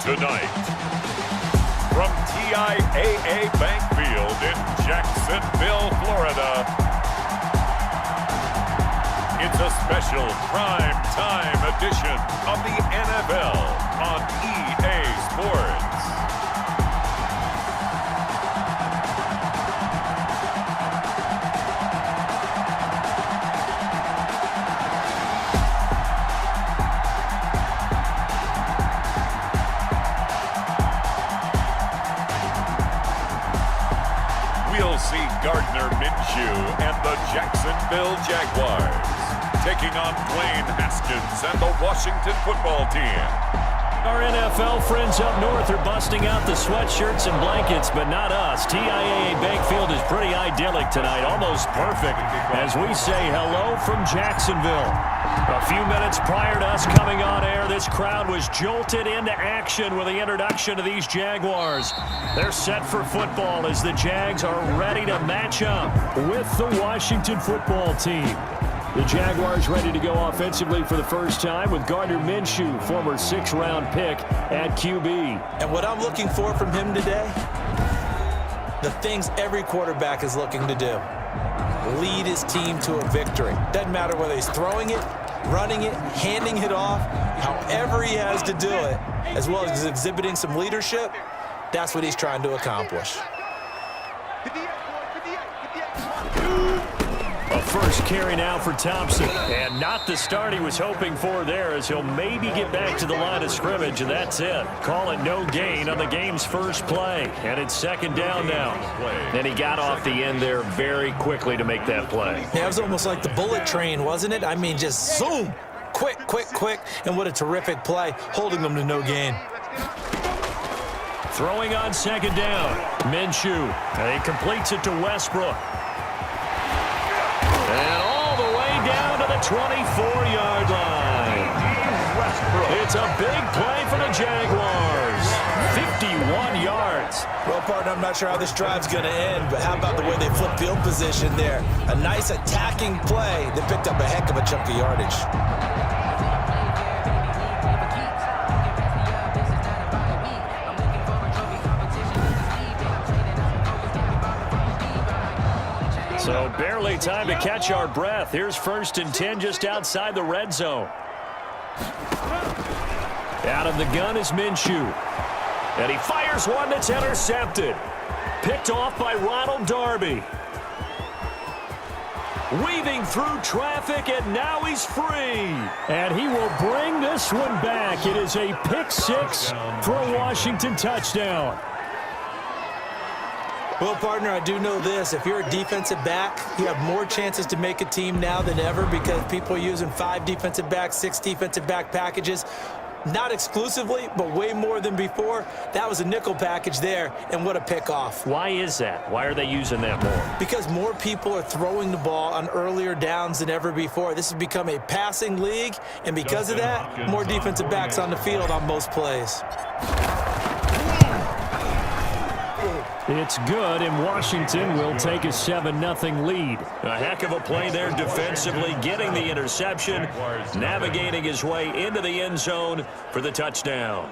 Tonight, from TIAA Bank Field in Jacksonville, Florida, it's a special prime time edition of the NFL on EA Sports. We'll see Gardner Minshew and the Jacksonville Jaguars taking on Dwayne Haskins and the Washington football team. Our NFL friends up north are busting out the sweatshirts and blankets, but not us. TIAA Bank Field is pretty idyllic tonight, almost perfect, as we say hello from Jacksonville. A few minutes prior to us coming on air, this crowd was jolted into action with the introduction of these Jaguars. They're set for football as the Jags are ready to match up with the Washington football team. The Jaguars ready to go offensively for the first time with Gardner Minshew, former 6th-round pick at QB. And what I'm looking for from him today, the things every quarterback is looking to do. Lead his team to a victory. Doesn't matter whether he's throwing it, running it, handing it off, however he has to do it, as well as exhibiting some leadership, that's what he's trying to accomplish. A first carry now for Thompson, and not the start he was hoping for there, as he'll maybe get back to the line of scrimmage, and that's it. Call it no gain on the game's first play, and it's second down now. And he got off the end there very quickly to make that play. Yeah, it was almost like the bullet train, wasn't it? I mean, just zoom, quick, quick, quick, and what a terrific play, holding them to no gain. Throwing on second down, Minshew, and he completes it to Westbrook. And all the way down to the 24-yard line. It's a big play for the Jaguars. 51 yards. Well, partner, I'm not sure how this drive's going to end, but how about the way they flip field position there? A nice attacking play that picked up a heck of a chunk of yardage. So barely time to catch our breath. Here's 1st and 10 just outside the red zone. Out of the gun is Minshew. And he fires one that's intercepted. Picked off by Ronald Darby. Weaving through traffic, and now he's free. And he will bring this one back. It is a pick 6 for a Washington touchdown. Well, partner, I do know this. If you're a defensive back, you have more chances to make a team now than ever because people are using 5 defensive backs, 6 defensive back packages. Not exclusively, but way more than before. That was a nickel package there, and what a pickoff. Why is that? Why are they using that more? Because more people are throwing the ball on earlier downs than ever before. This has become a passing league, and because of that, more defensive backs on the field on most plays. It's good, and Washington will take a 7-0 lead. A heck of a play there defensively, getting the interception, navigating his way into the end zone for the touchdown.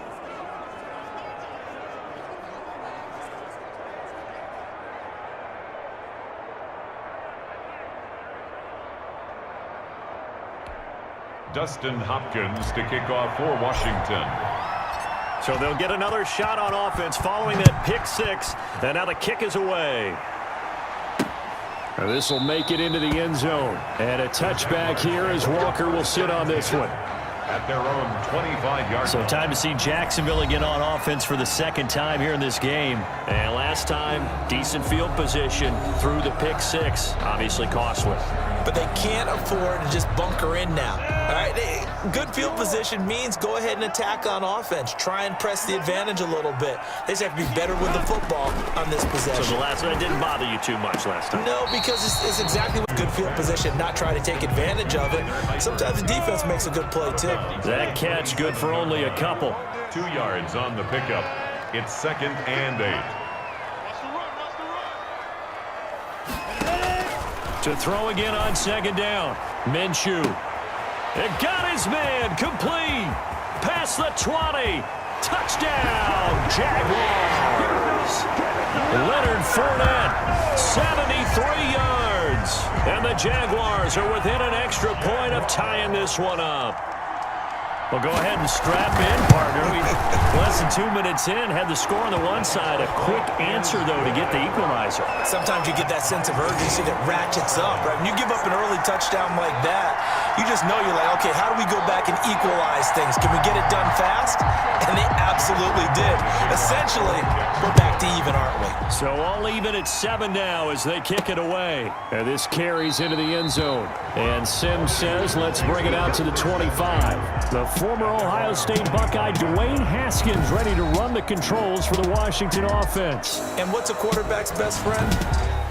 Dustin Hopkins to kick off for Washington. So they'll get another shot on offense following that pick 6, and now the kick is away. This will make it into the end zone, and a touchback here as Walker will sit on this one. At their own 25-yard So time to see Jacksonville again on offense for the 2nd time here in this game. And last time, decent field position through the pick 6, obviously costly. But they can't afford to just bunker in now. All right, good field position means go ahead and attack on offense. Try and press the advantage a little bit. They just have to be better with the football on this possession. So the last one didn't bother you too much last time? No, because it's exactly what good field position, not try to take advantage of it. Sometimes the defense makes a good play, too. That catch good for only a couple. 2 yards on the pickup. It's 2nd and 8. To throw again on 2nd down. Minshew. It got his man complete. Pass across the 20. Touchdown, Jaguars. Leonard Fournette, 73 yards. And the Jaguars are within an extra point of tying this one up. Well, go ahead and strap in, partner. Less than 2 minutes in, had the score on the one side. A quick answer, though, to get the equalizer. Sometimes you get that sense of urgency that ratchets up, right? When you give up an early touchdown like that, you just know you're like, okay, how do we go back and equalize things? Can we get it done fast? And they absolutely did. Essentially, we're back to even, aren't we? So all even at 7 now as they kick it away. And this carries into the end zone. And Sims says, let's bring it out to the 25. The former Ohio State Buckeye Dwayne Haskins ready to run the controls for the Washington offense. And what's a quarterback's best friend?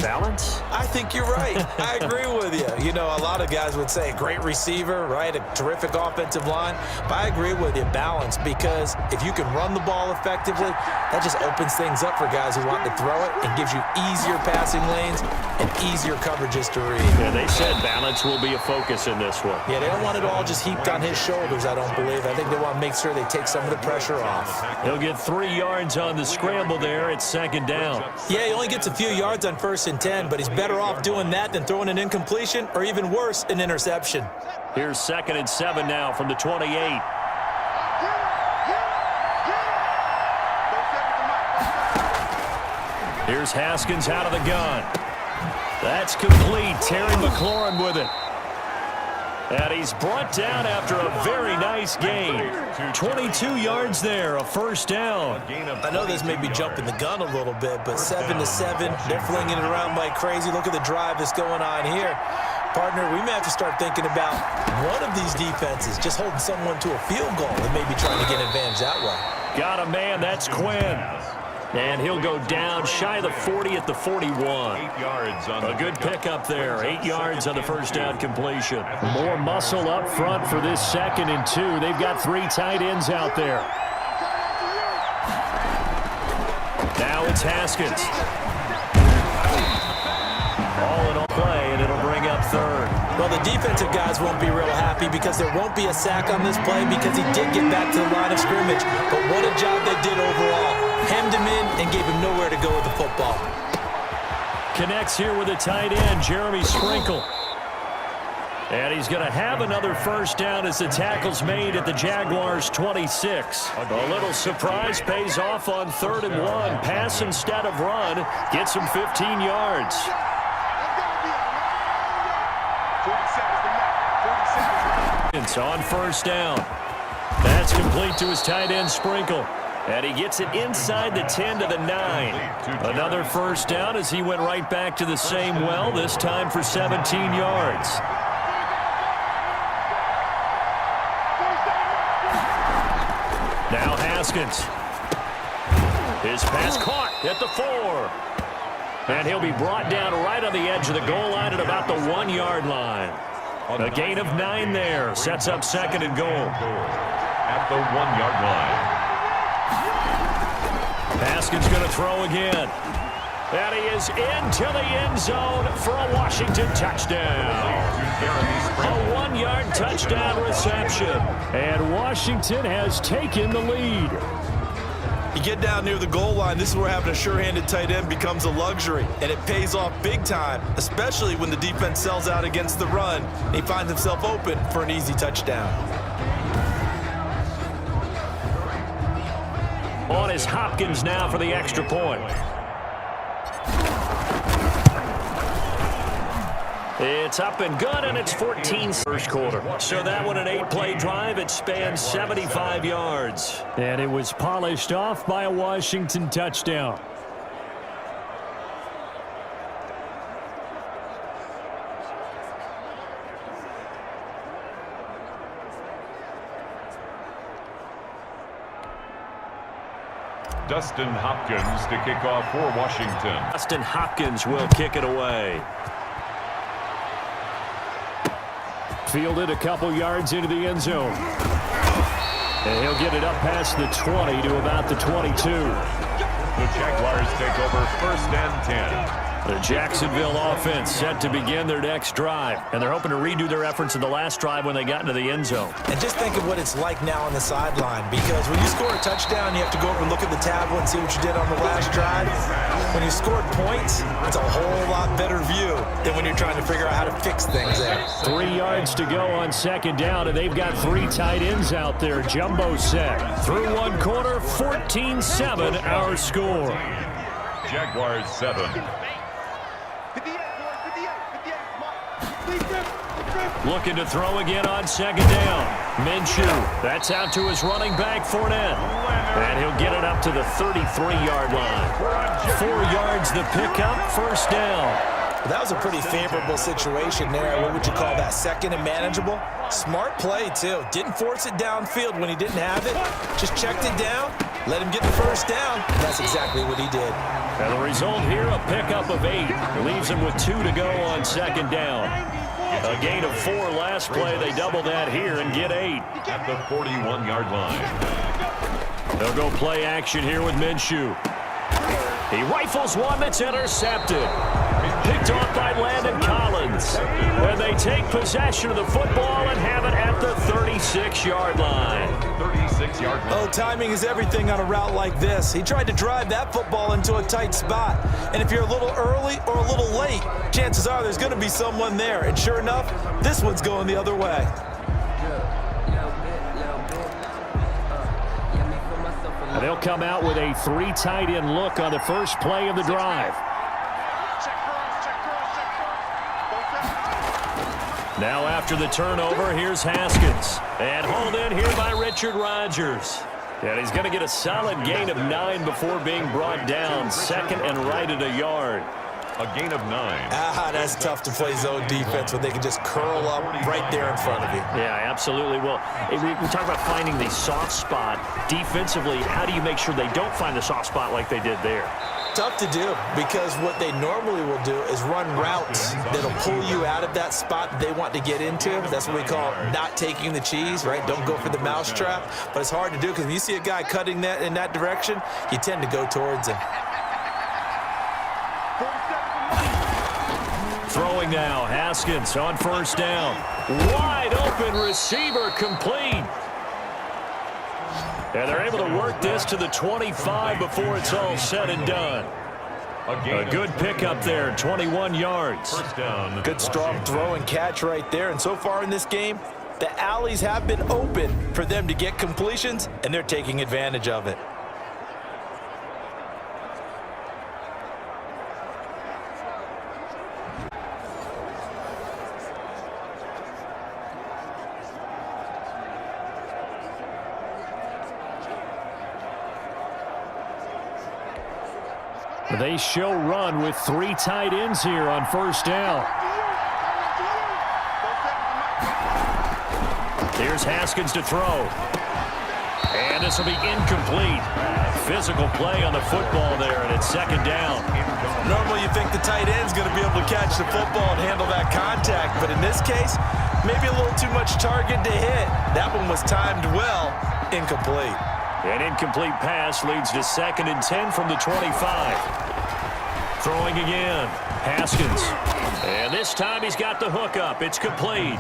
Balance? I think you're right. I agree with you. You know, a lot of guys would say great receiver, right? A terrific offensive line. But I agree with you, balance, because if you can run the ball effectively, that just opens things up for guys who want to throw it and gives you easier passing lanes and easier coverages to read. Yeah, they said balance will be a focus in this one. Yeah, they don't want it all just heaped on his shoulders, I don't believe. I think they want to make sure they take some of the pressure off. He'll get 3 yards on the scramble there at 2nd down. Yeah, he only gets a few yards on 1st and 10, but he's better off doing that than throwing an incompletion or even worse, an interception. Here's 2nd and 7 now from the 28. Here's Haskins out of the gun. That's complete. Terry McLaurin with it. And he's brought down after a very nice gain. 22 yards there, a 1st down. I know this may be jumping the gun a little bit, but 7 to 7, they're flinging it around like crazy. Look at the drive that's going on here. Partner, we may have to start thinking about one of these defenses just holding someone to a field goal and maybe trying to get an advantage that way. Got a man, that's Quinn. And he'll go down shy of the 40 at the 41. 8 yards on a good pickup there. 8 yards on the 1st down completion. More muscle up front for this 2nd and 2. They've got 3 tight ends out there. Now it's Haskins. All in all play, and it'll bring up 3rd. Well, the defensive guys won't be real happy because there won't be a sack on this play because he did get back to the line of scrimmage. But what a job they did overall. Hemmed him in and gave him nowhere to go with the football. Connects here with a tight end, Jeremy Sprinkle. And he's going to have another 1st down as the tackle's made at the Jaguars' 26. A little surprise pays off on 3rd and 1. Pass instead of run. Gets him 15 yards. It's on 1st down. That's complete to his tight end, Sprinkle. And he gets it inside the 10 to the 9. Another 1st down as he went right back to the same well, this time for 17 yards. Now Haskins. His pass caught at the 4. And he'll be brought down right on the edge of the goal line at about the 1-yard line. A gain of 9 there. Sets up 2nd and goal. At the 1-yard line. Haskins going to throw again. And he is into the end zone for a Washington touchdown. A 1-yard touchdown reception. And Washington has taken the lead. You get down near the goal line, this is where having a sure-handed tight end becomes a luxury, and it pays off big time, especially when the defense sells out against the run, and he finds himself open for an easy touchdown. On is Hopkins now for the extra point. It's up and good, and it's 14 first quarter. So that one an 8-play drive. It spans 75 yards. And it was polished off by a Washington touchdown. Dustin Hopkins to kick off for Washington. Dustin Hopkins will kick it away. Fielded a couple yards into the end zone. And he'll get it up past the 20 to about the 22. The Jaguars take over 1st and 10. The Jacksonville offense set to begin their next drive, and they're hoping to redo their efforts in the last drive when they got into the end zone. And just think of what it's like now on the sideline, because when you score a touchdown, you have to go over and look at the tablet and see what you did on the last drive. When you scored points, it's a whole lot better view than when you're trying to figure out how to fix things there. 3 yards to go on second down, and they've got 3 tight ends out there. Jumbo set. Through one quarter, 14-7 our score. Jaguars 7. Looking to throw again on second down. Minshew, that's out to his running back, Fournette. And he'll get it up to the 33-yard line. 4 yards the pickup, first down. That was a pretty favorable situation there. What would you call that? Second and manageable? Smart play, too. Didn't force it downfield when he didn't have it. Just checked it down, let him get the first down. That's exactly what he did. And the result here, a pickup of 8. Leaves him with 2 to go on second down. A gain of 4 last play. They double that here and get 8. At the 41-yard line. They'll go play action here with Minshew. He rifles one that's intercepted. Picked off by Landon Collins. And they take possession of the football and have it at the 36-yard line. 36-yard line. Oh, timing is everything on a route like this. He tried to drive that football into a tight spot. And if you're a little early or a little late, chances are there's going to be someone there. And sure enough, this one's going the other way. They'll come out with a 3 tight end look on the first play of the drive. Now after the turnover, here's Haskins. And hauled in here by Richard Rodgers. And he's going to get a solid gain of 9 before being brought down. Second and right at a yard. A gain of 9. That's tough to play zone defense when they can just curl up right there in front of you. Yeah, absolutely. Well, we talk about finding the soft spot. Defensively, how do you make sure they don't find the soft spot like they did there? Tough to do, because what they normally will do is run routes that'll pull you out of that spot that they want to get into. That's what we call not taking the cheese, right? Don't go for the mousetrap. But it's hard to do because when you see a guy cutting that in that direction, you tend to go towards him. Throwing now, Haskins on first down. Wide open receiver, complete. And they're able to work this to the 25 before it's all said and done. A good pickup there, 21 yards. First down. Good strong throw and catch right there. And so far in this game, the alleys have been open for them to get completions, and they're taking advantage of it. They show run with 3 tight ends here on first down. Here's Haskins to throw. And this will be incomplete. Physical play on the football there, and it's second down. Normally you think the tight end's going to be able to catch the football and handle that contact, but in this case, maybe a little too much target to hit. That one was timed well, incomplete. An incomplete pass leads to second and 10 from the 25. Throwing again, Haskins. And this time he's got the hook up. It's complete.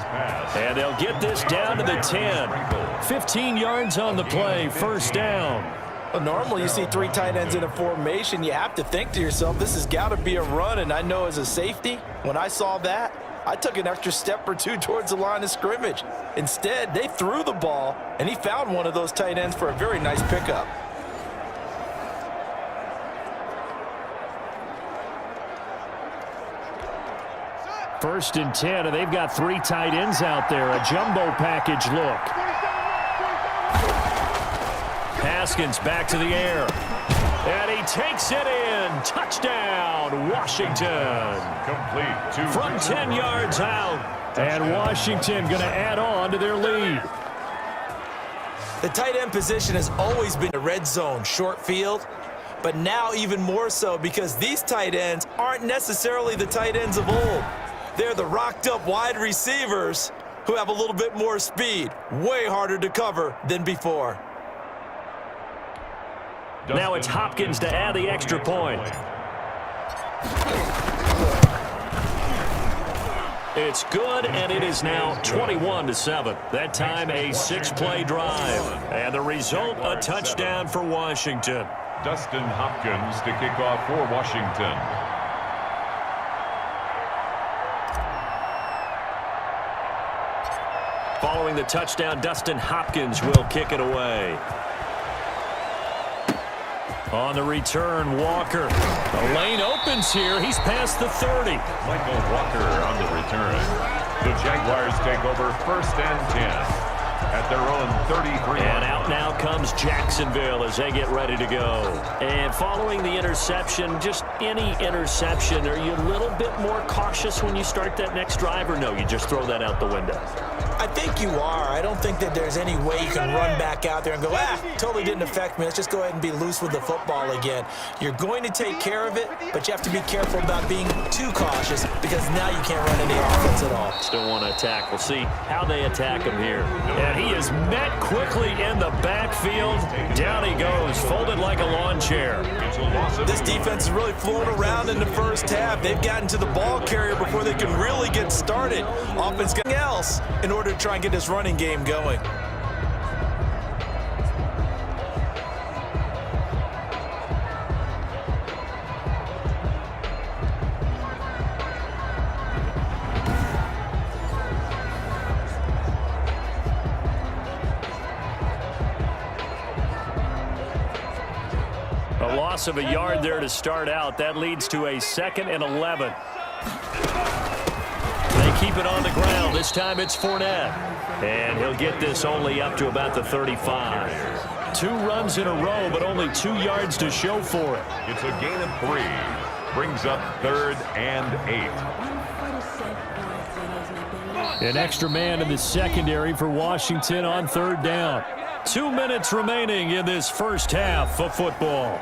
And they'll get this down to the 10. 15 yards on the play, first down. Well, normally you see 3 tight ends in a formation. You have to think to yourself, this has got to be a run. And I know as a safety, when I saw that, I took an extra step or 2 towards the line of scrimmage. Instead, they threw the ball, and he found one of those tight ends for a very nice pickup. First and 10, and they've got 3 tight ends out there. A jumbo package look. Haskins back to the air. And he takes it in. Touchdown, Washington. Complete. From 10 yards out. And Washington going to add on to their lead. The tight end position has always been a red zone, short field, but now even more so because these tight ends aren't necessarily the tight ends of old. They're the rocked-up wide receivers who have a little bit more speed, way harder to cover than before. Now it's Hopkins to add the extra point. It's good, and it is now 21-7. That time a 6-play drive. And the result, a touchdown for Washington. Dustin Hopkins to kick off for Washington. Following the touchdown, Dustin Hopkins will kick it away. On the return, Walker. The lane opens here. He's past the 30. Michael Walker on the return. The Jaguars take over 1st and 10 at their own 33. And out now comes Jacksonville as they get ready to go. And following the interception, just any interception, are you a little bit more cautious when you start that next drive, or no, you just throw that out the window? I think you are. I don't think that there's any way you can run back out there and go, totally didn't affect me. Let's just go ahead and be loose with the football again. You're going to take care of it, but you have to be careful about being too cautious because now you can't run any offense at all. Still want to attack. We'll see how they attack him here. And he is met quickly in the backfield. Down he goes, folded like a lawn chair. This defense is really flown around in the first half. They've gotten to the ball carrier before they can really get started. Offense got else in order to try and get this running game going. A loss of a yard there to start out. That leads to a 2nd and 11. They keep it on the ground. This time it's Fournette. And he'll get this only up to about the 35. 2 runs in a row, but only 2 yards to show for it. It's a gain of 3. Brings up 3rd and 8. An extra man in the secondary for Washington on 3rd down. 2 minutes remaining in this first half of football.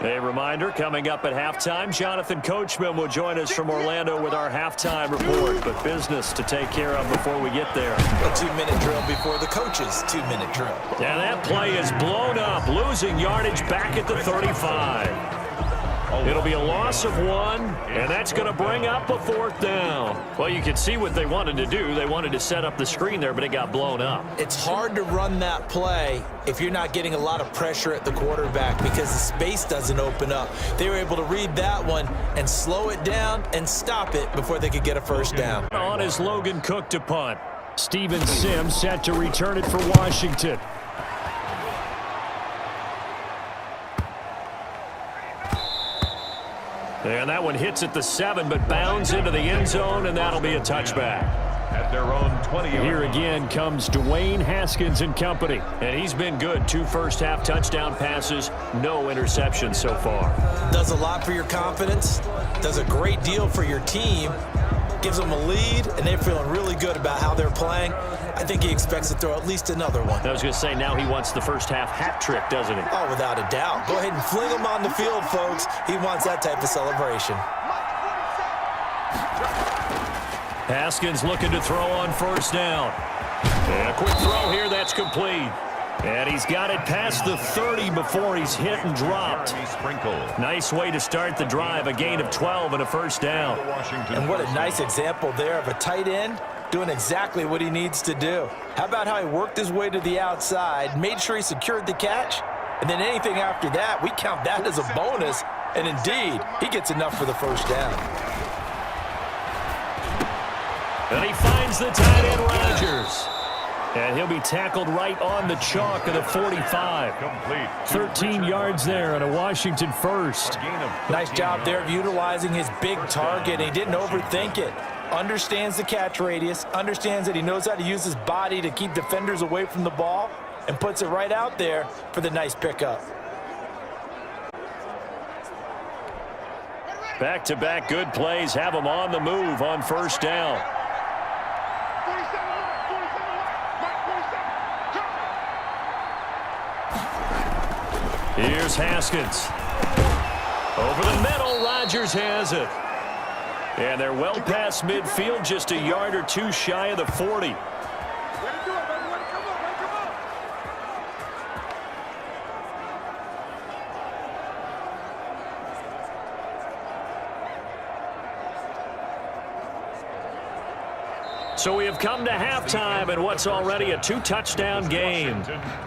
A reminder, coming up at halftime, Jonathan Coachman will join us from Orlando with our halftime report, but business to take care of before we get there. A 2-minute drill before the coach's 2-minute drill. And that play is blown up, losing yardage back at the 35. It'll be a loss of 1, and that's going to bring up a 4th down. Well, you can see what they wanted to do. They wanted to set up the screen there, but it got blown up. It's hard to run that play if you're not getting a lot of pressure at the quarterback because the space doesn't open up. They were able to read that one and slow it down and stop it before they could get a 1st down. On is Logan Cook to punt. Steven Sims set to return it for Washington. And that one hits at the 7, but bounds into the end zone, and that'll be a touchback. At their own 20. Here again comes Dwayne Haskins and company. And he's been good. 2 first-half touchdown passes, no interceptions so far. Does a lot for your confidence. Does a great deal for your team. Gives them a lead, and they're feeling really good about how they're playing. I think he expects to throw at least another one. I was going to say, now he wants the first-half hat trick, doesn't he? Oh, without a doubt. Go ahead and fling him on the field, folks. He wants that type of celebration. Haskins looking to throw on 1st down. And a quick throw here, that's complete. And he's got it past the 30 before he's hit and dropped. Nice way to start the drive, a gain of 12 and a 1st down. And what a nice example there of a tight end doing exactly what he needs to do. How about how he worked his way to the outside, made sure he secured the catch, and then anything after that, we count that as a bonus. And indeed, he gets enough for the 1st down. And he finds the tight end, Rodgers. And he'll be tackled right on the chalk of the 45. 13 yards there and a Washington 1st. Nice job there of utilizing his big target. He didn't overthink it. Understands the catch radius, understands that he knows how to use his body to keep defenders away from the ball, and puts it right out there for the nice pickup. Back-to-back good plays have him on the move on 1st down. Here's Haskins. Over the middle, Rodgers has it. And they're well past midfield, just a yard or 2 shy of the 40. So we have come to halftime in what's already a 2-touchdown game,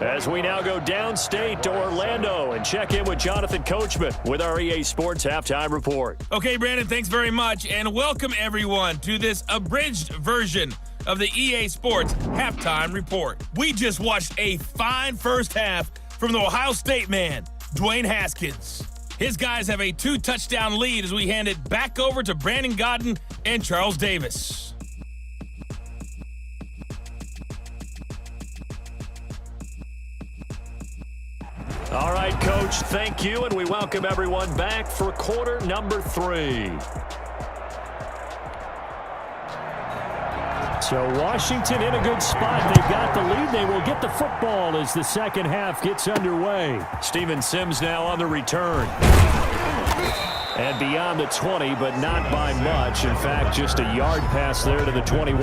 as we now go downstate to Orlando and check in with Jonathan Coachman with our EA Sports Halftime Report. Okay, Brandon, thanks very much, and welcome everyone to this abridged version of the EA Sports Halftime Report. We just watched a fine first half from the Ohio State man, Dwayne Haskins. His guys have a 2-touchdown lead as we hand it back over to Brandon Gaudin and Charles Davis. All right, Coach, thank you, and we welcome everyone back for quarter number 3. So Washington in a good spot. They've got the lead. They will get the football as the second half gets underway. Steven Sims now on the return. And beyond the 20, but not by much. In fact, just a yard pass there to the 21.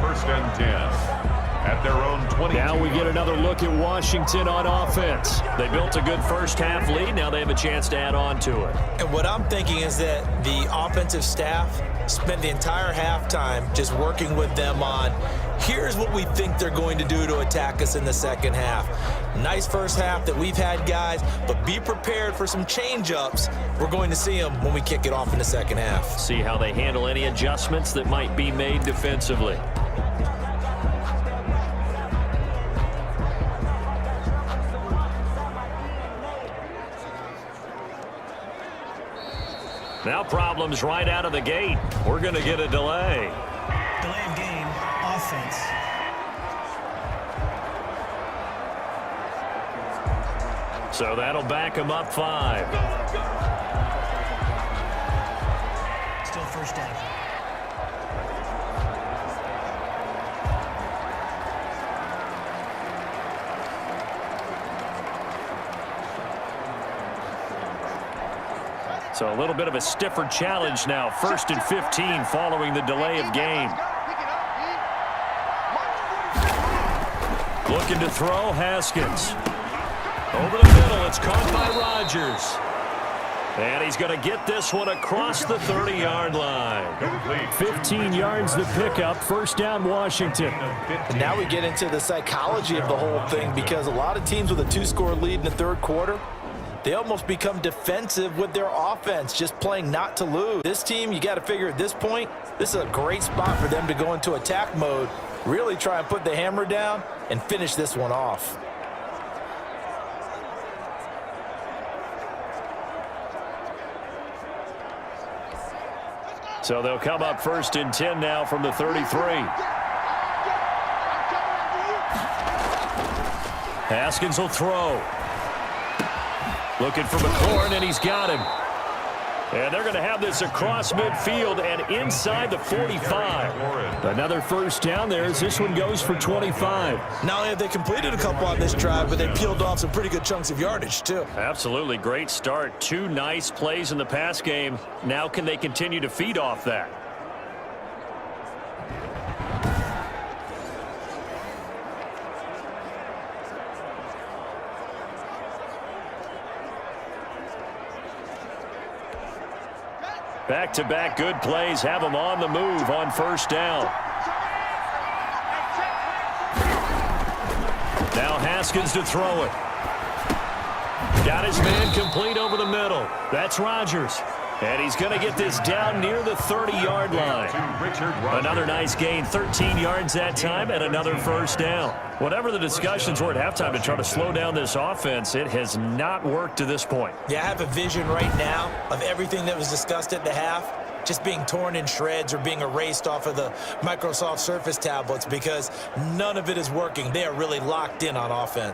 First and 10. At their own 20. Now we get another look at Washington on offense. They built a good first half lead. Now they have a chance to add on to it. And what I'm thinking is that the offensive staff spent the entire halftime just working with them on, here's what we think they're going to do to attack us in the second half. Nice first half that we've had, guys, but be prepared for some change-ups. We're going to see them when we kick it off in the second half. See how they handle any adjustments that might be made defensively. Now problems right out of the gate. We're going to get a delay. Delay of game, offense. So that'll back them up 5. Still first down. So a little bit of a stiffer challenge now. 1st and 15 following the delay of game. Looking to throw, Haskins. Over the middle, it's caught by Rodgers. And he's going to get this one across the 30-yard line. 15 yards the pickup. First down, Washington. And now we get into the psychology of the whole thing, because a lot of teams with a 2-score lead in the third quarter, they almost become defensive with their offense, just playing not to lose. This team, you got to figure at this point, this is a great spot for them to go into attack mode, really try and put the hammer down and finish this one off. So they'll come up 1st and 10 now from the 33. Haskins will throw. Looking for McLaurin, and he's got him. And they're going to have this across midfield and inside the 45. Another first down there as this one goes for 25. Not only have they completed a couple on this drive, but they peeled off some pretty good chunks of yardage, too. Absolutely. Great start. 2 nice plays in the pass game. Now can they continue to feed off that? Back-to-back good plays have them on the move on first down. Now Haskins to throw it. Got his man complete over the middle. That's Rodgers. And he's going to get this down near the 30-yard line. Another nice gain, 13 yards that time, and another first down. Whatever the discussions were at halftime to try to slow down this offense, it has not worked to this point. Yeah, I have a vision right now of everything that was discussed at the half just being torn in shreds or being erased off of the Microsoft Surface tablets, because none of it is working. They are really locked in on offense.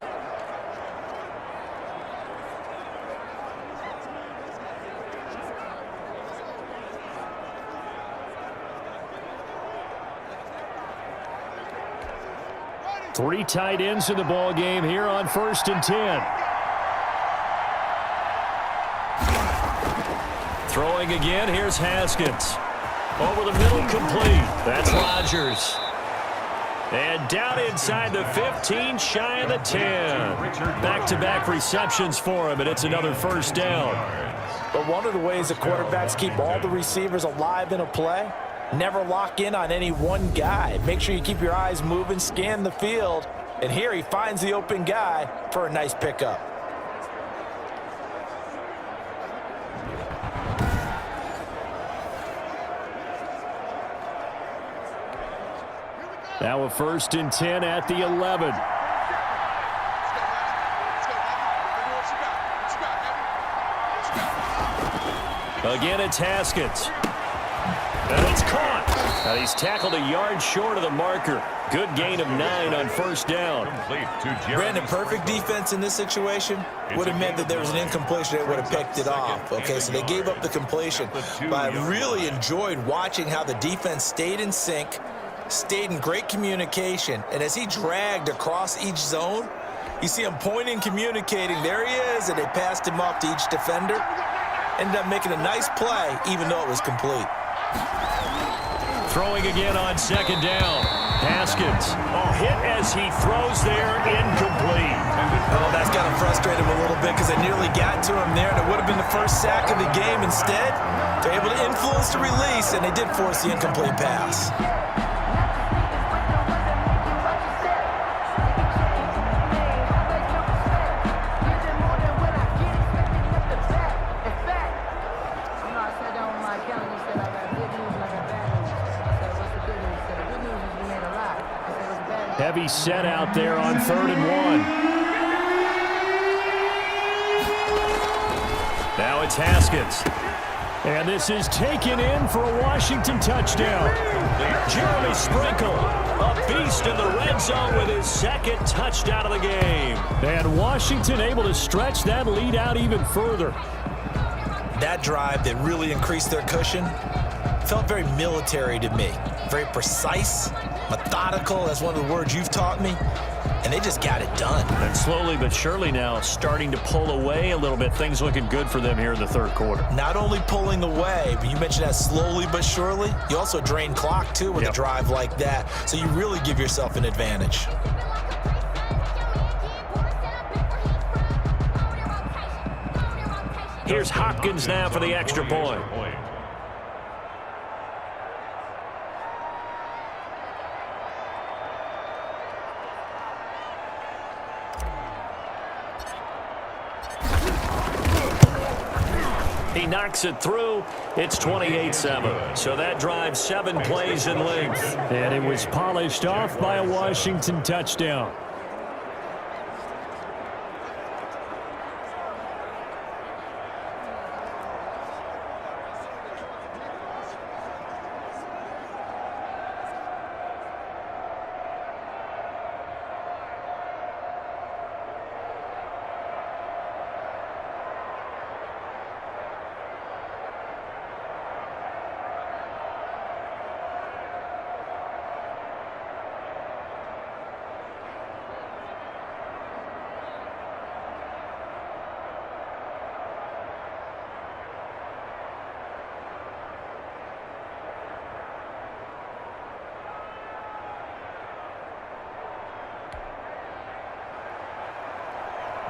Three tight ends in the ball game here on 1st and 10. Throwing again, here's Haskins. Over the middle, complete. That's Rodgers. And down inside the 15, shy of the 10. Back-to-back receptions for him, and it's another first down. But one of the ways the quarterbacks keep all the receivers alive in a play Never lock in on any one guy. Make sure you keep your eyes moving, scan the field, and here he finds the open guy for a nice pickup. Now a 1st and 10 at the 11. Again, it's Haskins. And it's caught. And he's tackled a yard short of the marker. Good gain of 9 on 1st down. Brandon, perfect defense in this situation would have meant that there was an incompletion. They would have picked it off. Okay, so they gave up the completion. But I really enjoyed watching how the defense stayed in sync, stayed in great communication, and as he dragged across each zone, you see him pointing, communicating. There he is, and they passed him off to each defender. Ended up making a nice play, even though it was complete. Throwing again on 2nd down. Haskins. Hit as he throws there, incomplete. Oh, that's got to frustrate him a little bit because they nearly got to him there, and it would have been the first sack of the game. Instead, they're able to influence the release, and they did force the incomplete pass. Heavy set out there on 3rd and 1. Now it's Haskins. And this is taken in for a Washington touchdown. Jeremy Sprinkle, a beast in the red zone with his 2nd touchdown of the game. And Washington able to stretch that lead out even further. That drive that really increased their cushion felt very military to me. Very precise, methodical, that's one of the words you've taught me, and they just got it done. And slowly but surely now starting to pull away a little bit. Things looking good for them here in the 3rd quarter. Not only pulling away, but you mentioned that slowly but surely. You also drain clock, too, with a drive like that, so you really give yourself an advantage. Here's Hopkins now for the extra point. He knocks it through. It's 28-7. So that drive 7 plays in length. And it was polished off by a Washington touchdown.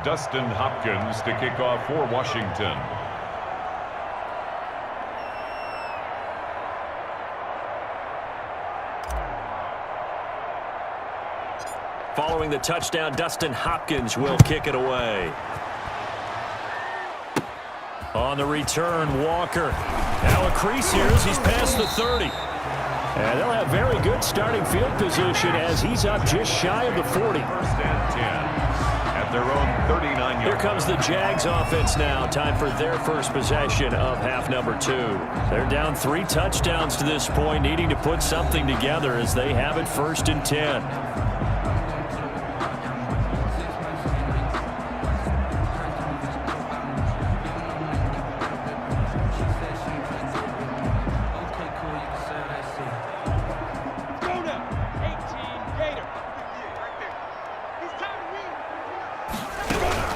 Dustin Hopkins to kick off for Washington. Following the touchdown, Dustin Hopkins will kick it away. On the return, Walker. Now a crease here as he's past the 30. And they'll have very good starting field position as he's up just shy of the 40. 1st and 10. Their own 39-yard. Here comes the Jags offense now. Time for their first possession of half number 2. They're down 3 touchdowns to this point, needing to put something together as they have it 1st and 10.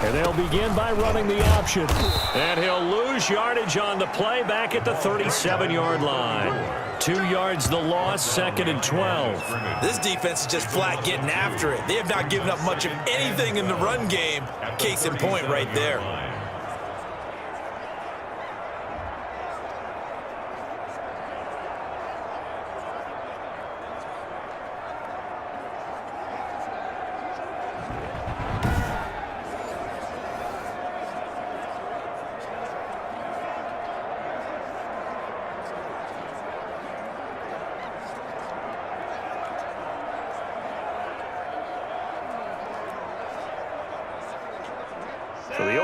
And they'll begin by running the option. And he'll lose yardage on the play back at the 37-yard line. 2 yards the loss, 2nd and 12. This defense is just flat getting after it. They have not given up much of anything in the run game. Case in point right there.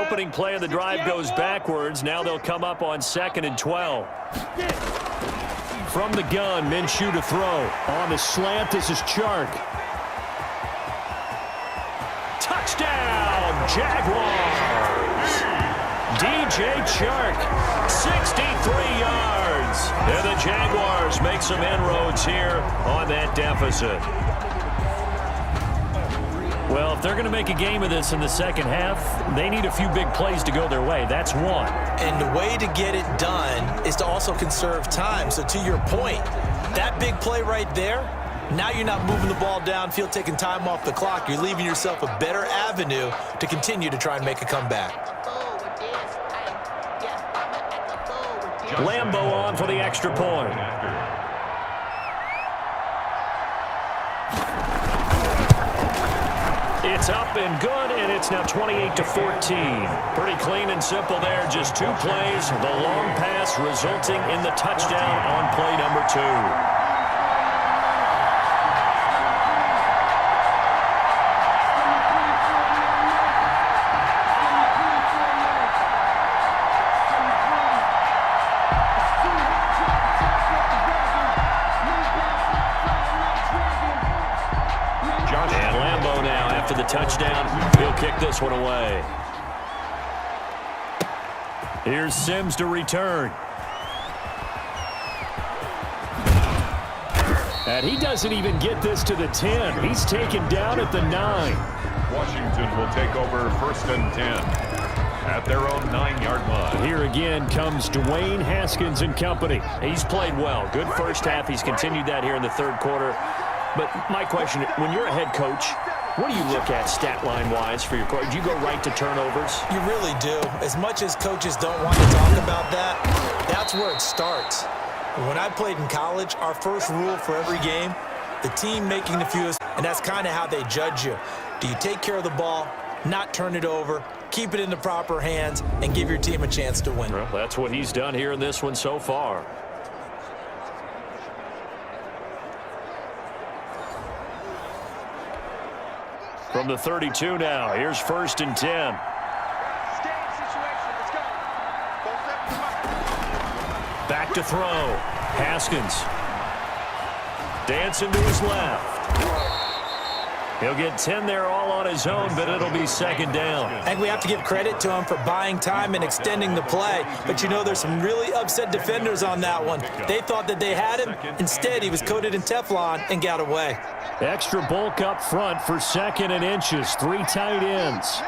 opening play of the drive goes backwards. Now they'll come up on 2nd and 12. From the gun, Minshew to throw. On the slant, this is Chark. Touchdown, Jaguars! DJ Chark, 63 yards. And the Jaguars make some inroads here on that deficit. Well, if they're going to make a game of this in the second half, they need a few big plays to go their way. That's one. And the way to get it done is to also conserve time. So to your point, that big play right there, now you're not moving the ball downfield, taking time off the clock. You're leaving yourself a better avenue to continue to try and make a comeback. Lambo on for the extra point. It's up and good, and it's now 28-14. Pretty clean and simple there. Just 2 plays. The long pass resulting in the touchdown on play number 2. Touchdown. He'll kick this one away. Here's Sims to return. And he doesn't even get this to the 10. He's taken down at the 9. Washington will take over 1st and 10 at their own 9-yard line. Here again comes Dwayne Haskins and company. He's played well. Good first half. He's continued that here in the 3rd quarter. But my question, when you're a head coach, what do you look at stat line-wise for your coach? Do you go right to turnovers? You really do. As much as coaches don't want to talk about that, that's where it starts. When I played in college, our first rule for every game, the team making the fewest, and that's kind of how they judge you. Do you take care of the ball, not turn it over, keep it in the proper hands, and give your team a chance to win? Well, that's what he's done here in this one so far. From the 32 now, here's 1st and 10. Back to throw. Haskins. Dancing to his left. He'll get 10 there all on his own, but it'll be 2nd down. I think we have to give credit to him for buying time and extending the play. But, you know, there's some really upset defenders on that one. They thought that they had him. Instead, he was coated in Teflon and got away. Extra bulk up front for 2nd and inches. 3 tight ends.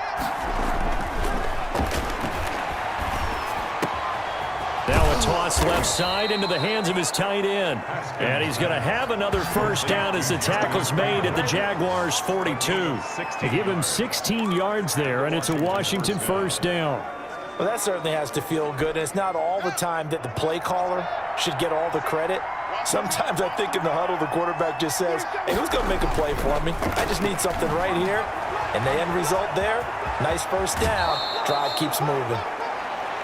Now a toss left side into the hands of his tight end. And he's going to have another 1st down as the tackle's made at the Jaguars' 42. They give him 16 yards there, and it's a Washington 1st down. Well, that certainly has to feel good. And it's not all the time that the play caller should get all the credit. Sometimes I think in the huddle, the quarterback just says, hey, who's going to make a play for me? I just need something right here. And the end result there, nice 1st down. Drive keeps moving.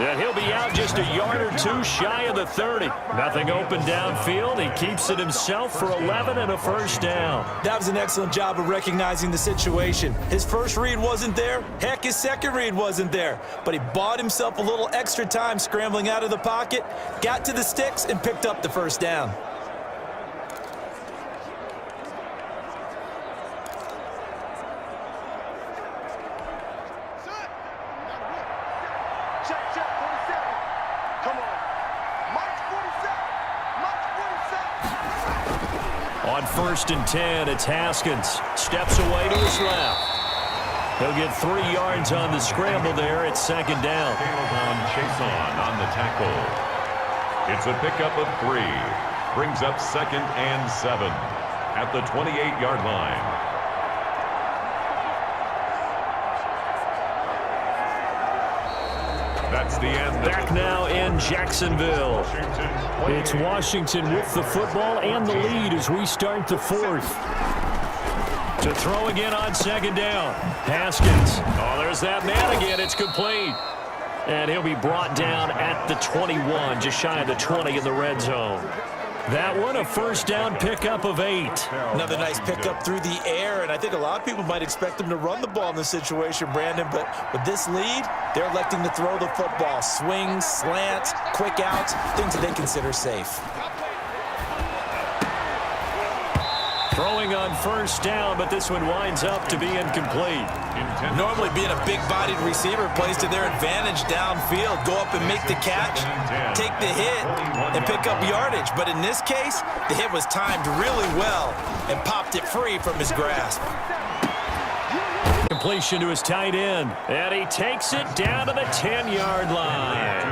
And he'll be out just a yard or 2 shy of the 30. Nothing open downfield. He keeps it himself for 11 and a 1st down. That was an excellent job of recognizing the situation. His first read wasn't there. Heck, his second read wasn't there. But he bought himself a little extra time scrambling out of the pocket, got to the sticks, and picked up the 1st down. On 1st and 10, it's Haskins. Steps away to his left. He'll get 3 yards on the scramble there. It's 2nd down. Chason on the tackle. It's a pickup of 3. Brings up 2nd and 7 at the 28-yard line. That's the end. Back now in Jacksonville. It's Washington with the football and the lead as we start the 4th. To throw again on 2nd down. Haskins. Oh, there's that man again. It's complete. And he'll be brought down at the 21, just shy of the 20 in the red zone. That one, a first down pickup of 8. Another nice pickup through the air, and I think a lot of people might expect them to run the ball in this situation, Brandon, but with this lead, they're electing to throw the football. Swings, slants, quick outs, things that they consider safe. Throwing on first down, but this one winds up to be incomplete. Normally being a big-bodied receiver plays to their advantage downfield. Go up and make the catch, take the hit, and pick up yardage. But in this case, the hit was timed really well and popped it free from his grasp. Completion to his tight end, and he takes it down to the 10-yard line.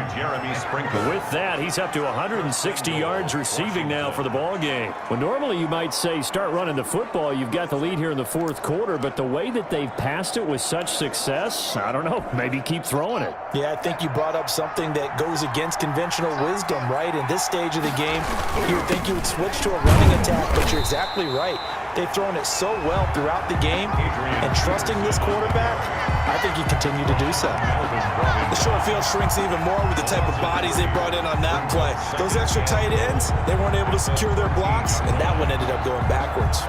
With that, he's up to 160 yards receiving now for the ball game. Well, normally you might say start running the football. You've got the lead here in the fourth quarter, but the way that they've passed it with such success, I don't know, maybe keep throwing it. Yeah, I think you brought up something that goes against conventional wisdom, right? In this stage of the game, you would think you would switch to a running attack, but you're exactly right. They've thrown it so well throughout the game, and trusting this quarterback, I think he continued to do so. The short field shrinks even more with the type of bodies they brought in on that play. Those extra tight ends, they weren't able to secure their blocks, and that one ended up going backwards.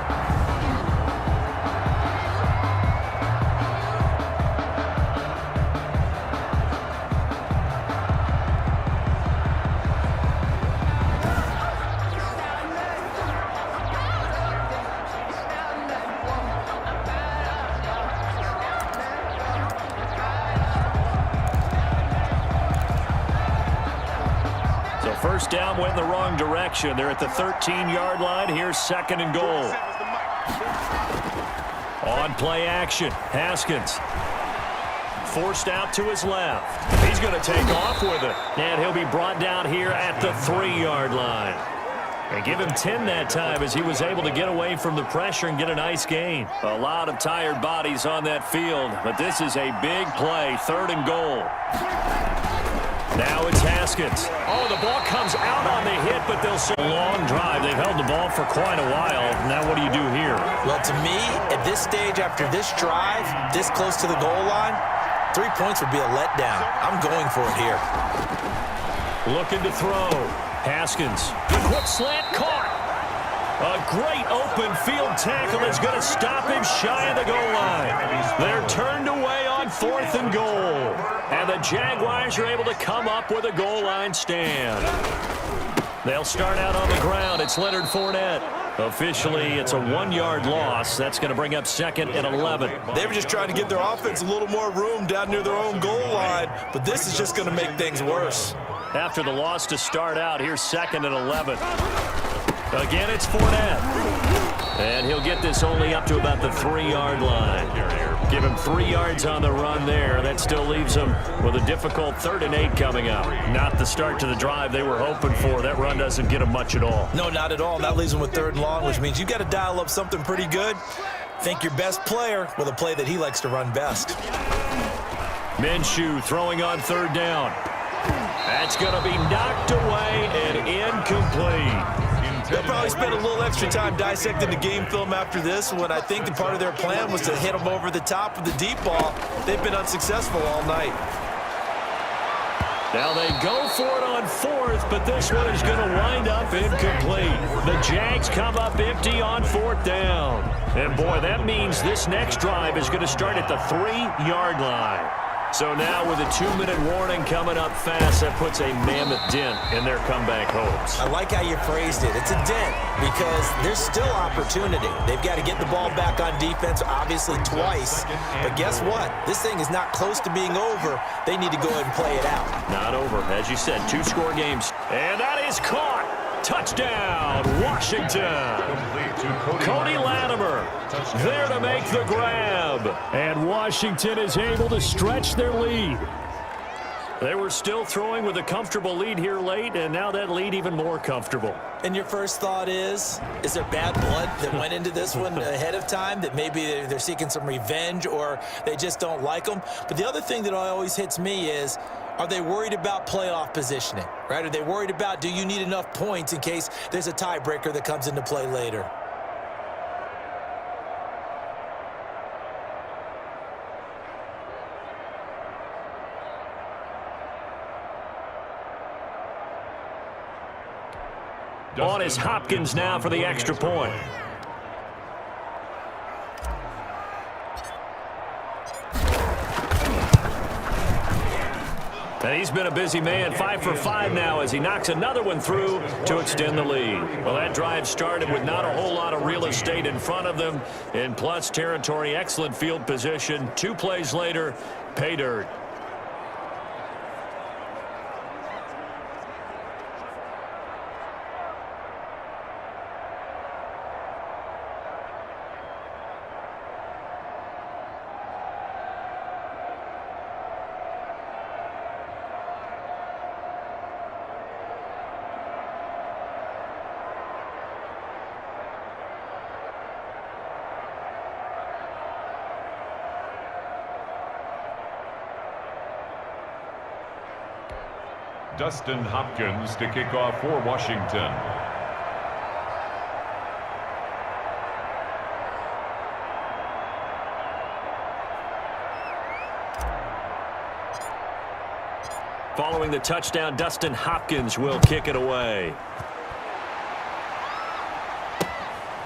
First down went in the wrong direction. They're at the 13-yard line. Here's second and goal. On play action, Haskins. Forced out to his left. He's going to take off with it. And he'll be brought down here at the 3-yard line. They give him 10 that time as he was able to get away from the pressure and get a nice gain. A lot of tired bodies on that field, but this is a big play, third and goal. Now it's Haskins. Oh, the ball comes out on the hit, but they'll say long drive. They've held the ball for quite a while. Now what do you do here? Well, to me, at this stage, after this drive, this close to the goal line, 3 points would be a letdown. I'm going for it here. Looking to throw. Haskins. The quick slant caught. A great open field tackle is going to stop him shy of the goal line. They're turned away on fourth and goal. And the Jaguars are able to come up with a goal line stand. They'll start out on the ground. It's Leonard Fournette. Officially, it's a 1-yard loss. That's going to bring up second and 11. They were just trying to give their offense a little more room down near their own goal line, but this is just going to make things worse. After the loss to start out, here's second and 11. Again, it's Fournette. And he'll get this only up to about the 3-yard line. Give him 3 yards on the run there. That still leaves him with a difficult 3rd and 8 coming up. Not the start to the drive they were hoping for. That run doesn't get him much at all. No, not at all. That leaves him with 3rd and long, which means you got to dial up something pretty good. Think your best player with a play that he likes to run best. Minshew throwing on 3rd down. That's going to be knocked away and incomplete. They'll probably spend a little extra time dissecting the game film after this when I think the part of their plan was to hit them over the top with the deep ball. They've been unsuccessful all night. Now they go for it on 4th, but this one is going to wind up incomplete. The Jags come up empty on 4th down. And boy, that means this next drive is going to start at the 3-yard line. So now with a 2-minute warning coming up fast, that puts a mammoth dent in their comeback hopes. I like how you phrased it. It's a dent because there's still opportunity. They've got to get the ball back on defense, obviously twice. But guess what? This thing is not close to being over. They need to go ahead and play it out. Not over. As you said, 2-score games. And that is caught. Touchdown, Washington. Cody Latimer there to make the grab. And Washington is able to stretch their lead. They were still throwing with a comfortable lead here late, and now that lead even more comfortable. And your first thought is there bad blood that went into this one ahead of time, that maybe they're seeking some revenge or they just don't like them? But the other thing that always hits me is, are they worried about playoff positioning, right? Are they worried about, do you need enough points in case there's a tiebreaker that comes into play later? On is Hopkins now for the extra point. And he's been a busy man, 5 for 5 now as he knocks another one through to extend the lead. Well, that drive started with not a whole lot of real estate in front of them. In plus territory, excellent field position. 2 plays later, pay dirt. Dustin Hopkins to kick off for Washington. Following the touchdown, Dustin Hopkins will kick it away.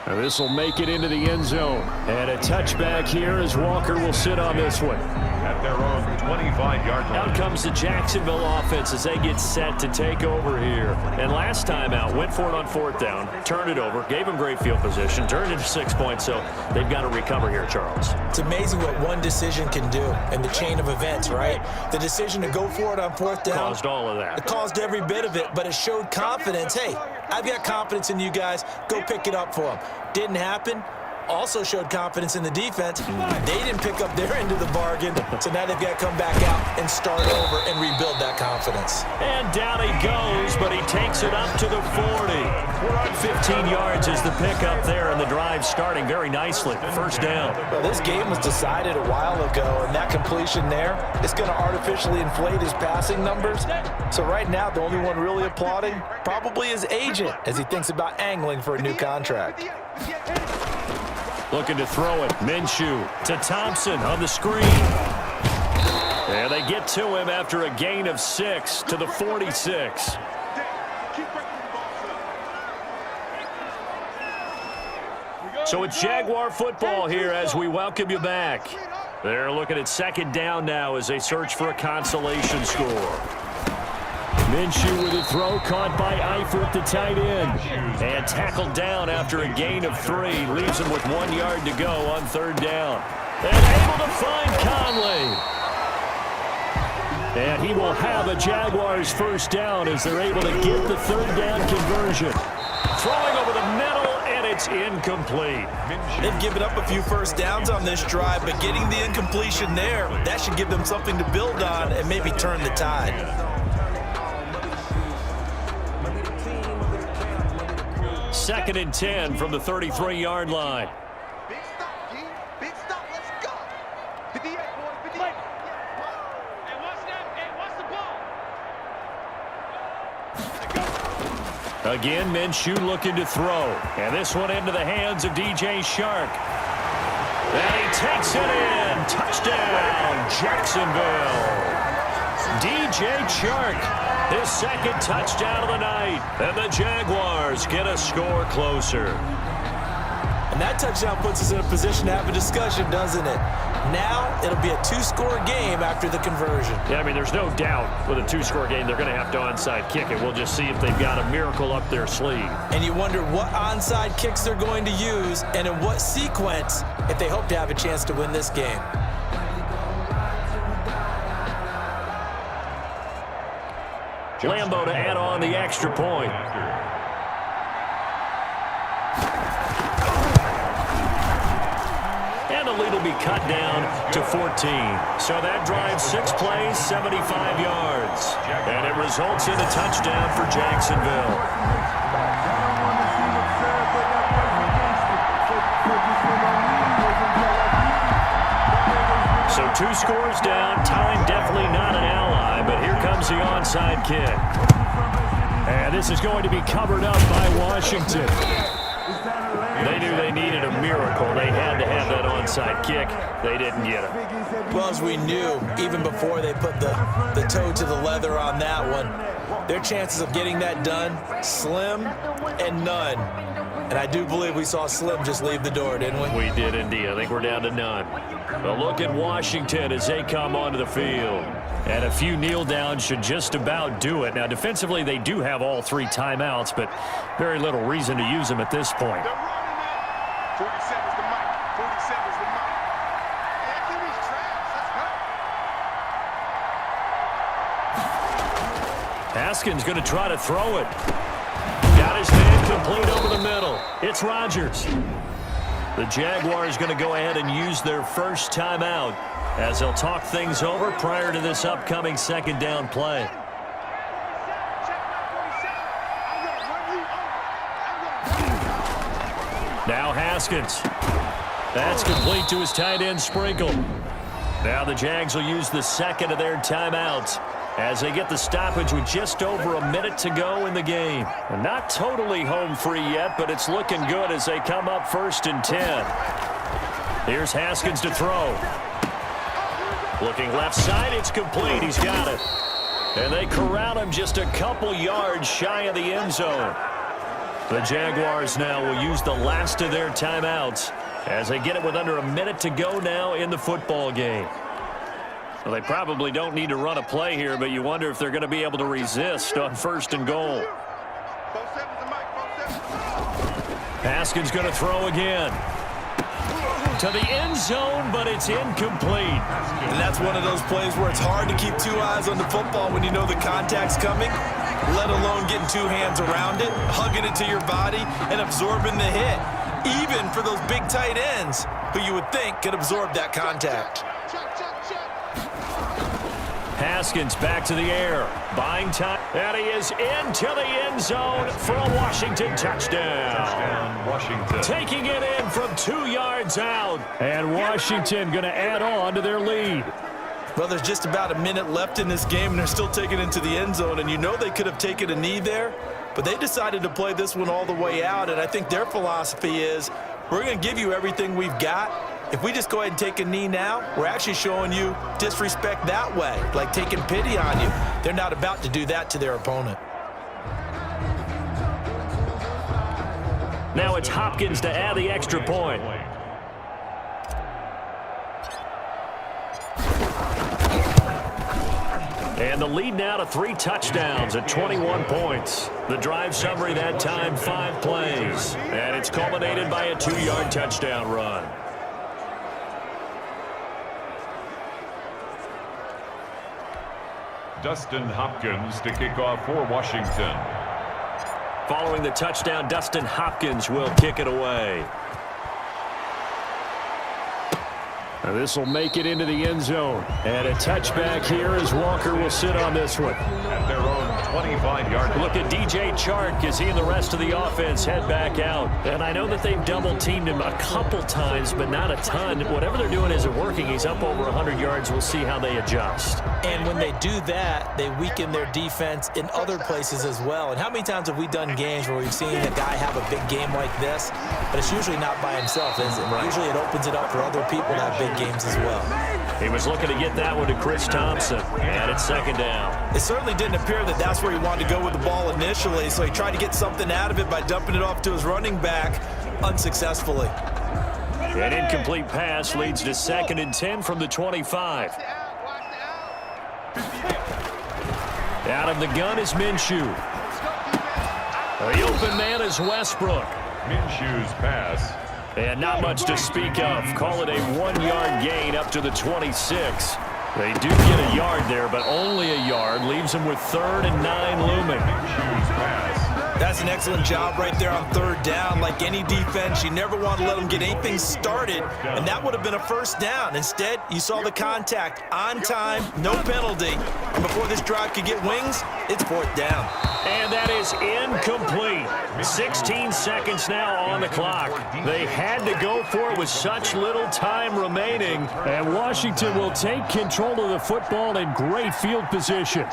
This will make it into the end zone. And a touchback here as Walker will sit on this one. At their own 25-yard line. Out comes the Jacksonville offense as they get set to take over here. And last time out, went for it on 4th down, turned it over, gave them great field position, turned it to 6 points, so they've got to recover here, Charles. It's amazing what one decision can do in the chain of events, right? The decision to go for it on 4th down. Caused all of that. It caused every bit of it, but it showed confidence. Hey, I've got confidence in you guys. Go pick it up for them. Didn't happen. Also showed confidence in the defense. They didn't pick up their end of the bargain, so now they've got to come back out and start over and rebuild that confidence. And down he goes, but he takes it up to the 40. 15 yards is the pickup there, and the drive starting very nicely. 1st down. Well, this game was decided a while ago, and that completion there is going to artificially inflate his passing numbers. So right now, the only one really applauding probably his agent as he thinks about angling for a new contract. Looking to throw it. Minshew to Thompson on the screen. And they get to him after a gain of 6 to the 46. So it's Jaguar football here as we welcome you back. They're looking at 2nd down now as they search for a consolation score. Minshew with a throw caught by Eifert, the tight end. And tackled down after a gain of 3. Leaves him with 1 yard to go on 3rd down. And able to find Conley. And he will have a Jaguars 1st down as they're able to get the 3rd down conversion. Throwing over the middle, and it's incomplete. They've given up a few 1st downs on this drive, but getting the incompletion there, that should give them something to build on and maybe turn the tide. 2nd and 10 from the 33-yard line. Big stop, G. Big stop. Let's go. 58, boys. 58. Hey, watch the ball. Again, Minshew looking to throw. And this one into the hands of DJ Chark. And he takes it in. Touchdown, Jacksonville. DJ Chark. His 2nd touchdown of the night, and the Jaguars get a score closer. And that touchdown puts us in a position to have a discussion, doesn't it? Now it'll be a 2-score game after the conversion. Yeah, I mean, there's no doubt with a 2-score game they're going to have to onside kick it. We'll just see if they've got a miracle up their sleeve. And you wonder what onside kicks they're going to use and in what sequence if they hope to have a chance to win this game. Lambo to add on the extra point. And the lead will be cut down to 14. So that drives 6 plays, 75 yards. And it results in a touchdown for Jacksonville. So 2 scores down, time definitely not an ally, but here comes the onside kick. And this is going to be covered up by Washington. They knew they needed a miracle. They had to have that onside kick. They didn't get it. Well, as we knew, even before they put the toe to the leather on that one, their chances of getting that done, slim and none. And I do believe we saw Slim just leave the door, didn't we? We did indeed. I think we're down to none. A look at Washington as they come onto the field. And a few kneel downs should just about do it. Now, defensively, they do have all 3 timeouts, but very little reason to use them at this point. 47's the mic. 47's the mic. Anthony's trash. Let's go. Haskins going to try to throw it. Got his man complete over the middle. It's Rodgers. The Jaguars going to go ahead and use their first timeout as they'll talk things over prior to this upcoming second down play. Now Haskins. That's complete to his tight end Sprinkle. Now the Jags will use the second of their timeouts as they get the stoppage with just over a minute to go in the game. And not totally home free yet, but it's looking good as they come up 1st and 10. Here's Haskins to throw. Looking left side, it's complete. He's got it. And they corral him just a couple yards shy of the end zone. The Jaguars now will use the last of their timeouts as they get it with under a minute to go now in the football game. Well, they probably don't need to run a play here, but you wonder if they're going to be able to resist on 1st and goal. Haskins going to throw again. To the end zone, but it's incomplete. And that's one of those plays where it's hard to keep 2 eyes on the football when you know the contact's coming, let alone getting 2 hands around it, hugging it to your body, and absorbing the hit. Even for those big tight ends who you would think could absorb that contact. Haskins back to the air, buying time, and he is into the end zone for a Washington touchdown. Washington. Taking it in from 2 yards out, and Washington going to add on to their lead. Well, there's just about a minute left in this game, and they're still taking it into the end zone, and you know they could have taken a knee there, but they decided to play this one all the way out, and I think their philosophy is, we're going to give you everything we've got. If we just go ahead and take a knee now, we're actually showing you disrespect that way, like taking pity on you. They're not about to do that to their opponent. Now it's Hopkins to add the extra point. And the lead now to 3 touchdowns at 21 points. The drive summary that time, 5 plays. And it's culminated by a 2-yard touchdown run. Dustin Hopkins to kick off for Washington. Following the touchdown, Dustin Hopkins will kick it away. This will make it into the end zone. And a touchback here as Walker will sit on this one. At their own 25-yard line. Look at DJ Chark as he and the rest of the offense head back out. And I know that they've double-teamed him a couple times, but not a ton. Whatever they're doing isn't working. He's up over 100 yards. We'll see how they adjust. And when they do that, they weaken their defense in other places as well. And how many times have we done games where we've seen a guy have a big game like this, but it's usually not by himself, is it? Right. Usually it opens it up for other people to have big games as well. He was looking to get that one to Chris Thompson, and it's 2nd down. It certainly didn't appear that that's where he wanted to go with the ball initially, so he tried to get something out of it by dumping it off to his running back unsuccessfully. An incomplete pass leads to 2nd and 10 from the 25. Out of the gun is Minshew. The open man is Westbrook. Minshew's pass. And not much to speak of. Call it a 1-yard gain up to the 26. They do get a yard there, but only a yard. Leaves them with 3rd and 9 looming. Minshew's pass. That's an excellent job right there on 3rd down. Like any defense, you never want to let them get anything started, and that would have been a 1st down. Instead, you saw the contact on time, no penalty. And before this drive could get wings, it's 4th down. And that is incomplete. 16 seconds now on the clock. They had to go for it with such little time remaining. And Washington will take control of the football in great field position.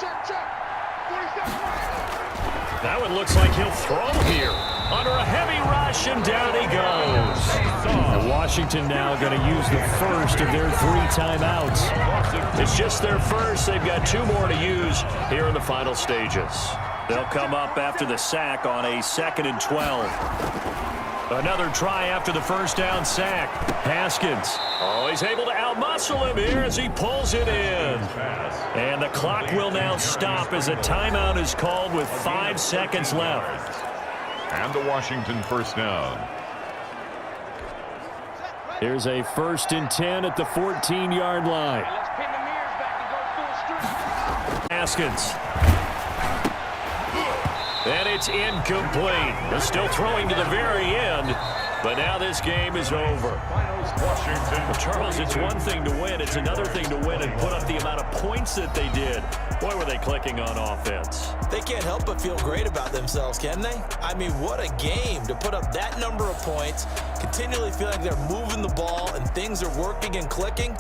That one looks like he'll throw here. under a heavy rush, and down he goes. And Washington now going to use the first of their 3 timeouts. It's just their first. They've got 2 more to use here in the final stages. They'll come up after the sack on a 2nd and 12. Another try after the first down sack. Haskins. Oh, he's able to outmuscle him here as he pulls it in. And the clock will now stop as a timeout is called with 5 seconds left. And the Washington first down. Here's a 1st and 10 at the 14-yard line. Haskins. And it's incomplete. They're still throwing to the very end, but now this game is over. Well, Charles, it's one thing to win. It's another thing to win and put up the amount of points that they did. Boy, were they clicking on offense. They can't help but feel great about themselves, can they? I mean, what a game to put up that number of points, continually feel like they're moving the ball and things are working and clicking.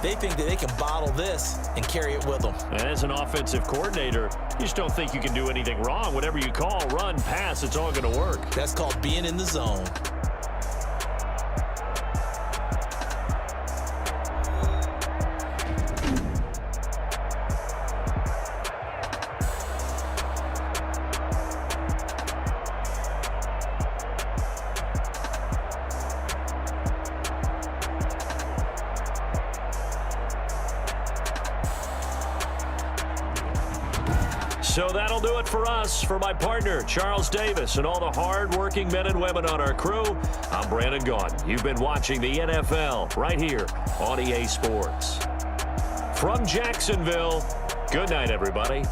They think that they can bottle this and carry it with them. And as an offensive coordinator, you just don't think you can do anything wrong. Whatever you call, run, pass, it's all going to work. That's called being in the zone. So that'll do it for us. For my partner, Charles Davis, and all the hard-working men and women on our crew, I'm Brandon Gaudin. You've been watching the NFL right here on EA Sports. From Jacksonville, good night, everybody.